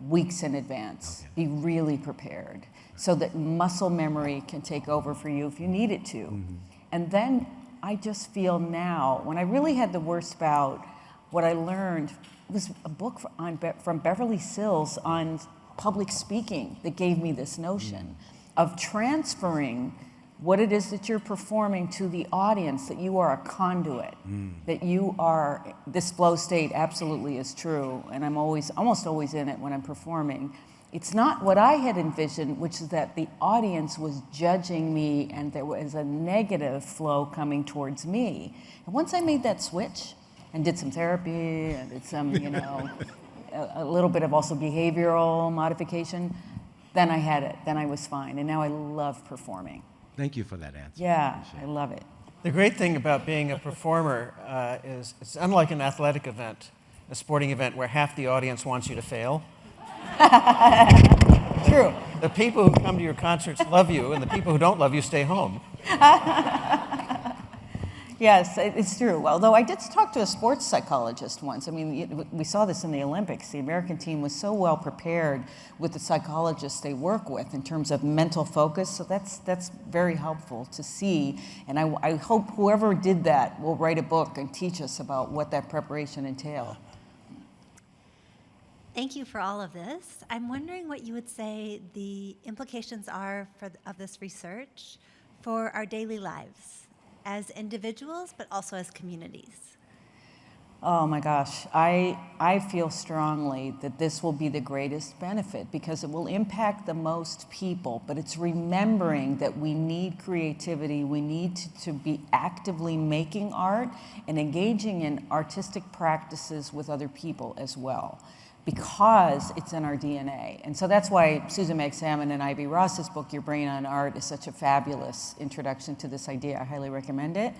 weeks in advance. Be really prepared so that muscle memory can take over for you if you need it to. And then I just feel now, when I really had the worst bout, what I learned was a book from Beverly Sills on public speaking that gave me this notion of transferring what it is that you're performing to the audience, that you are a conduit, that you are, this flow state absolutely is true, and I'm almost always in it when I'm performing. It's not what I had envisioned, which is that the audience was judging me and there was a negative flow coming towards me. And once I made that switch, and did some therapy, and did some, you know, a little bit of also behavioral modification, then I had it, then I was fine, and now I love performing. Thank you for that answer. Yeah, I love it. The great thing about being a performer is it's unlike an athletic event, a sporting event where half the audience wants you to fail. True. The people who come to your concerts love you, and the people who don't love you stay home. Yes, it's true. Although I did talk to a sports psychologist once. I mean, we saw this in the Olympics. The American team was so well prepared with the psychologists they work with in terms of mental focus. So that's very helpful to see. And I hope whoever did that will write a book and teach us about what that preparation entailed. Thank you for all of this. I'm wondering what you would say the implications are of this research for our daily lives as individuals, but also as communities. Oh my gosh, I feel strongly that this will be the greatest benefit because it will impact the most people, but it's remembering that we need creativity, we need to be actively making art and engaging in artistic practices with other people as well, because it's in our DNA. And so that's why Susan Mag-Salmon and Ivy Ross's book, Your Brain on Art, is such a fabulous introduction to this idea. I highly recommend it.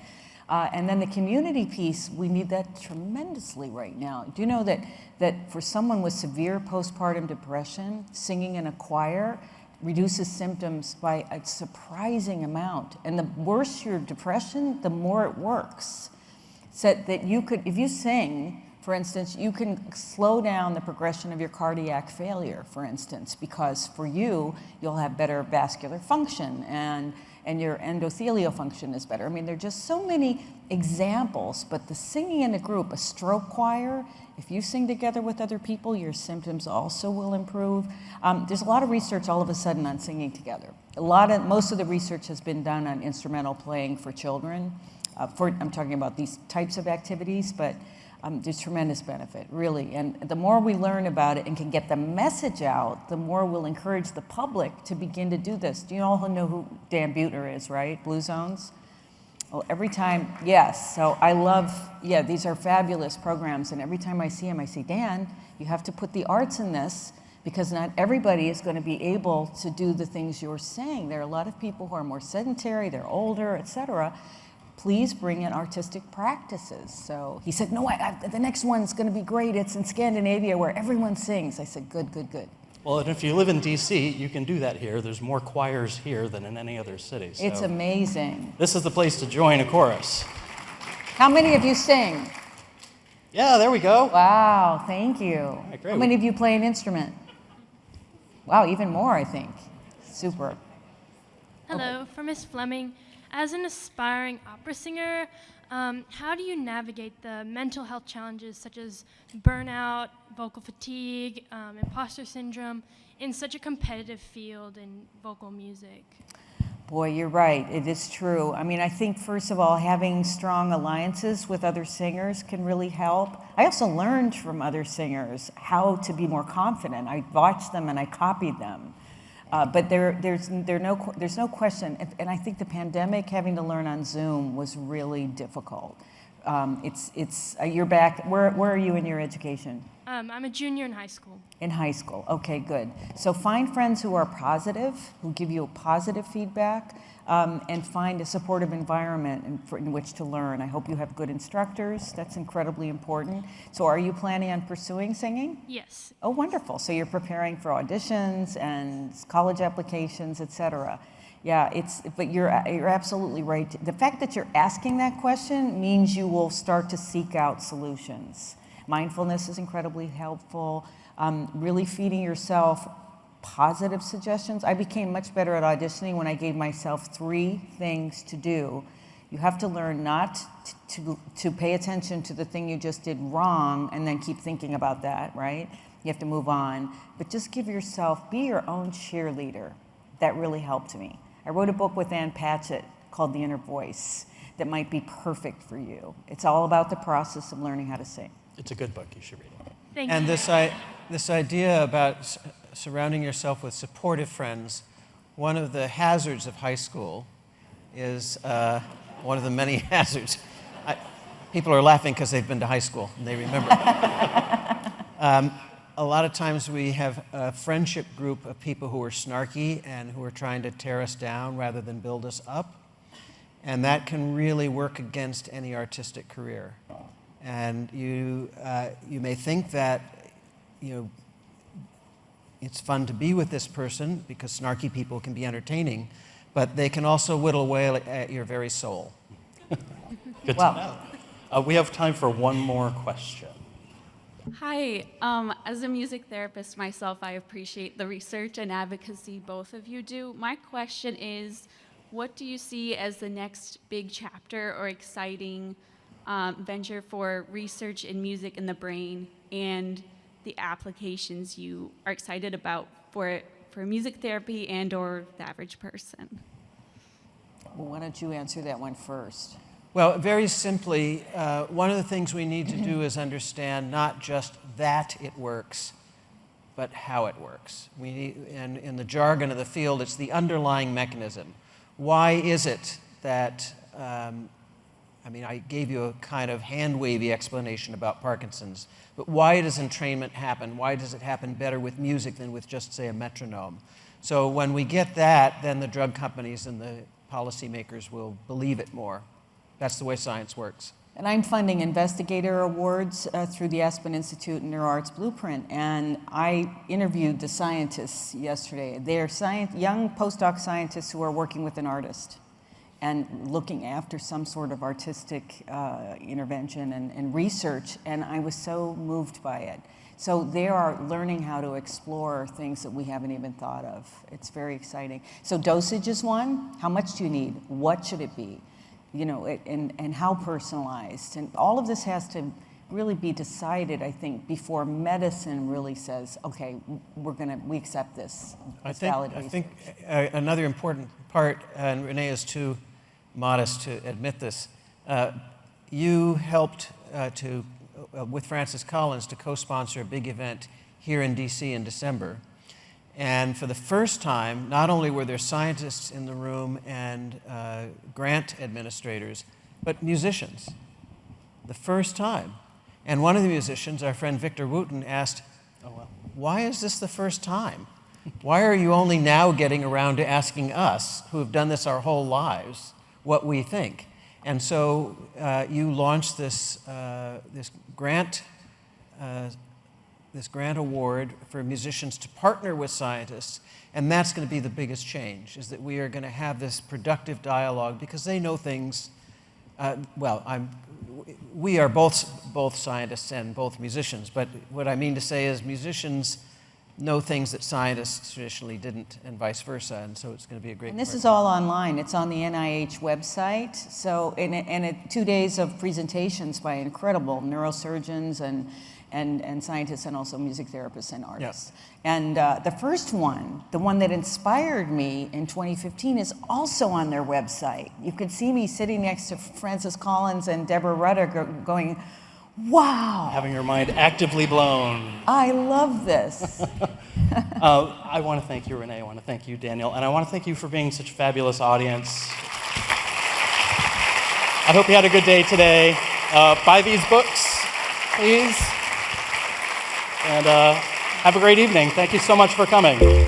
And then the community piece, we need that tremendously right now. Do you know that for someone with severe postpartum depression, singing in a choir reduces symptoms by a surprising amount. And the worse your depression, the more it works. So that you could, if you sing, for instance, you can slow down the progression of your cardiac failure, for instance, because for you, you'll have better vascular function and your endothelial function is better. I mean, there are just so many examples, but the singing in a group, a stroke choir, if you sing together with other people, your symptoms also will improve. There's a lot of research all of a sudden on singing together. Most of the research has been done on instrumental playing for children. I'm talking about these types of activities, but there's tremendous benefit, really. And the more we learn about it and can get the message out, the more we'll encourage the public to begin to do this. Do you all know who Dan Buettner is, right? Blue Zones? Well, every time, yes. So I love, these are fabulous programs. And every time I see him, I say, Dan, you have to put the arts in this because not everybody is going to be able to do the things you're saying. There are a lot of people who are more sedentary, they're older, et cetera. Please bring in artistic practices. So he said, no, the next one's going to be great. It's in Scandinavia where everyone sings. I said, good, good, good. Well, and if you live in D.C., you can do that here. There's more choirs here than in any other city. So it's amazing. This is the place to join a chorus. How many of you sing? Yeah, there we go. Wow, thank you. Right, great. How many of you play an instrument? Wow, even more, I think. Super. Hello, for Miss Fleming. As an aspiring opera singer, how do you navigate the mental health challenges such as burnout, vocal fatigue, imposter syndrome in such a competitive field in vocal music? Boy, you're right. It is true. I mean, I think, first of all, having strong alliances with other singers can really help. I also learned from other singers how to be more confident. I watched them and I copied them. But there's no question, and I think the pandemic, having to learn on Zoom, was really difficult. You're back. Where are you in your education? I'm a junior in high school. In high school, okay, good. So find friends who are positive, who give you positive feedback, and find a supportive environment in which to learn. I hope you have good instructors. That's incredibly important. So are you planning on pursuing singing? Yes. Oh, wonderful. So you're preparing for auditions and college applications, et cetera. Yeah, but you're absolutely right. The fact that you're asking that question means you will start to seek out solutions. Mindfulness is incredibly helpful. Really feeding yourself positive suggestions. I became much better at auditioning when I gave myself 3 things to do. You have to learn not to pay attention to the thing you just did wrong and then keep thinking about that, right? You have to move on. But just give yourself, be your own cheerleader. That really helped me. I wrote a book with Ann Patchett called The Inner Voice that might be perfect for you. It's all about the process of learning how to sing. It's a good book. You should read it. Thank And you. this idea about surrounding yourself with supportive friends, one of the hazards of high school is one of the many hazards. People are laughing because they've been to high school and they remember. A lot of times we have a friendship group of people who are snarky and who are trying to tear us down rather than build us up. And that can really work against any artistic career. And you may think that it's fun to be with this person because snarky people can be entertaining, but they can also whittle away at your very soul. Good to know. We have time for one more question. Hi, as a music therapist myself, I appreciate the research and advocacy both of you do. My question is, what do you see as the next big chapter or exciting venture for research in music and the brain and the applications you are excited about for music therapy and or the average person? Well, why don't you answer that one first? Well, very simply, one of the things we need to do is understand not just that it works, but how it works. And in the jargon of the field, it's the underlying mechanism. Why is it that, I gave you a kind of hand-wavy explanation about Parkinson's, but why does entrainment happen? Why does it happen better with music than with just, say, a metronome? So when we get that, then the drug companies and the policymakers will believe it more. That's the way science works. And I'm funding investigator awards through the Aspen Institute and NeuroArts Blueprint. And I interviewed the scientists yesterday. They're young postdoc scientists who are working with an artist and looking after some sort of artistic intervention and research. And I was so moved by it. So they are learning how to explore things that we haven't even thought of. It's very exciting. So dosage is one. How much do you need? What should it be? And how personalized. And all of this has to really be decided, I think, before medicine really says, okay, we accept this. I think another important part, and Renée is too modest to admit this, you helped with Francis Collins to co-sponsor a big event here in DC in December. And for the first time, not only were there scientists in the room and grant administrators, but musicians. The first time. And one of the musicians, our friend Victor Wooten, asked, why is this the first time? Why are you only now getting around to asking us, who have done this our whole lives, what we think? And so you launched this grant award for musicians to partner with scientists, and that's going to be the biggest change, is that we are going to have this productive dialogue because they know things. We are both scientists and both musicians, but what I mean to say is musicians know things that scientists traditionally didn't, and vice versa, and so it's going to be a great. And this is all online. It's on the NIH website. So, and 2 days of presentations by incredible neurosurgeons and scientists and also music therapists and artists. And the first one, the one that inspired me in 2015, is also on their website. You can see me sitting next to Francis Collins and Deborah Rudder going, wow. Having your mind actively blown. I love this. I want to thank you, Renee. I want to thank you, Daniel. And I want to thank you for being such a fabulous audience. I hope you had a good day today. Buy these books, please. And have a great evening. Thank you so much for coming.